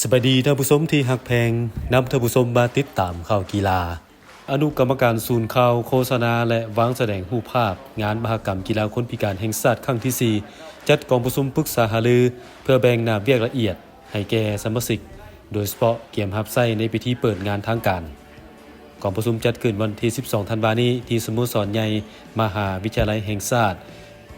สวัสดีท่านผู้ชมที่ฮักแพงนำท่านผู้ชมมาติดตามข่าวกีฬาอนุกรรมการศูนย์ข่าวโฆษณาและวางแสดงรูปภาพงานมหกรรมกีฬาคนพิการแห่งชาติครั้งที่4จัดกองประชุมปรึกษาหารือเพื่อแบ่งหน้าเวียกละเอียดให้แก่สมาชิกโดยเฉพาะเกียมรับไส้ในพิธีเปิดงานทางการกองประชุมจัดขึ้นวันที่12ธันวาคมนี้ที่สโมสรใหญ่มหาวิทยาลัยแห่งชาติ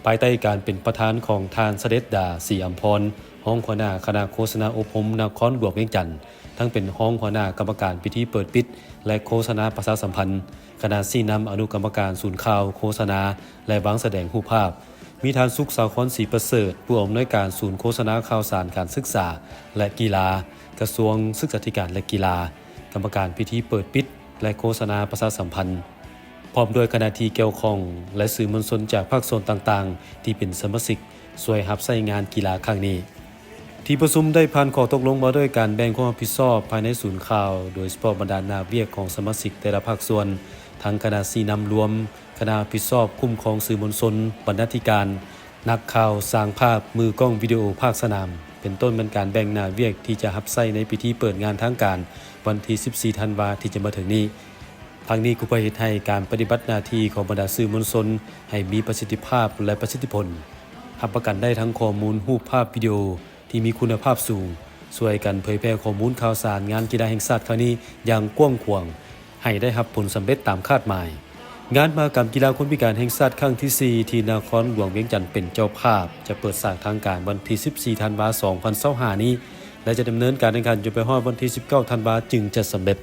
ภายใต้การเป็นประธานของทานเสด็จดาศรีอัมพรห้องหัวหน้าคณะโฆษณาอบรมนครหลวงเวียงจันทน์ทั้งเป็นห้องหัวหน้ากรรมการพิธีเปิดปิดและโฆษณาประชาสัมพันธ์คณะชี้นำอนุกรรมการศูนย์ข่าวโฆษณาและวางแสดงรูปภาพมีทานสุขสาวคอนศรีประเสริฐผู้อำนวยการศูนย์โฆษณาข่าวสารการศึกษาและกีฬากระทรวงศึกษาธิการและกีฬากรรมการพิธีเปิดปิดและโฆษณาประชาสัมพันธ์พร้อมด้วยคณะที่เกี่ยวข้องและสื่อมวลชนจากภาคส่วนต่างๆที่เป็นสมาชิกช่วยรับใช้งานกีฬาครั้งนี้ที่ประชุมได้ผ่านข้อตกลงมาด้วยการแบ่งความรับผิดชอบภายในศูนย์ข่าวโดยเฉพาะบรรดาหน้าเวียกของสมาชิกแต่ละภาคส่วนทั้งคณะชี้นำรวมคณะรับผิดชอบคุ้มครองสื่อมวลชนบรรณาธิการนักข่าวสร้างภาพมือกล้องวิดีโอภาคสนามเป็นต้นเป็นการแบ่งหน้าเวียกที่จะรับใช้ในพิธีเปิดงานทางการวันที่14ธันวาคมที่จะมาถึงนี้ทางนี้ก็เพื่อให้การปฏิบัติหน้าที่ของบรรดาสื่อมวลชนให้มีประสิทธิภาพและประสิทธิผลรับประกันได้ทั้งข้อมูลรูปภาพวิดีโอที่มีคุณภาพสูงช่วยกันเผยแพร่ข้อมูลข่าวสารงานกีฬาแห่งชาติครั้งนี้อย่างกว้างขวางให้ได้รับผลสำเร็จตามคาดหมายงานมหกรรมกีฬาคนพิการแห่งชาติครั้งที่4ที่นครหลวงเวียงจันทน์เป็นเจ้าภาพจะเปิดฉากทางการวันที่14ธันวาคม2025นี้และจะดำเนินการแข่งขันจนไปฮอดวันที่19ธันวาคมจึงจะสำเร็จ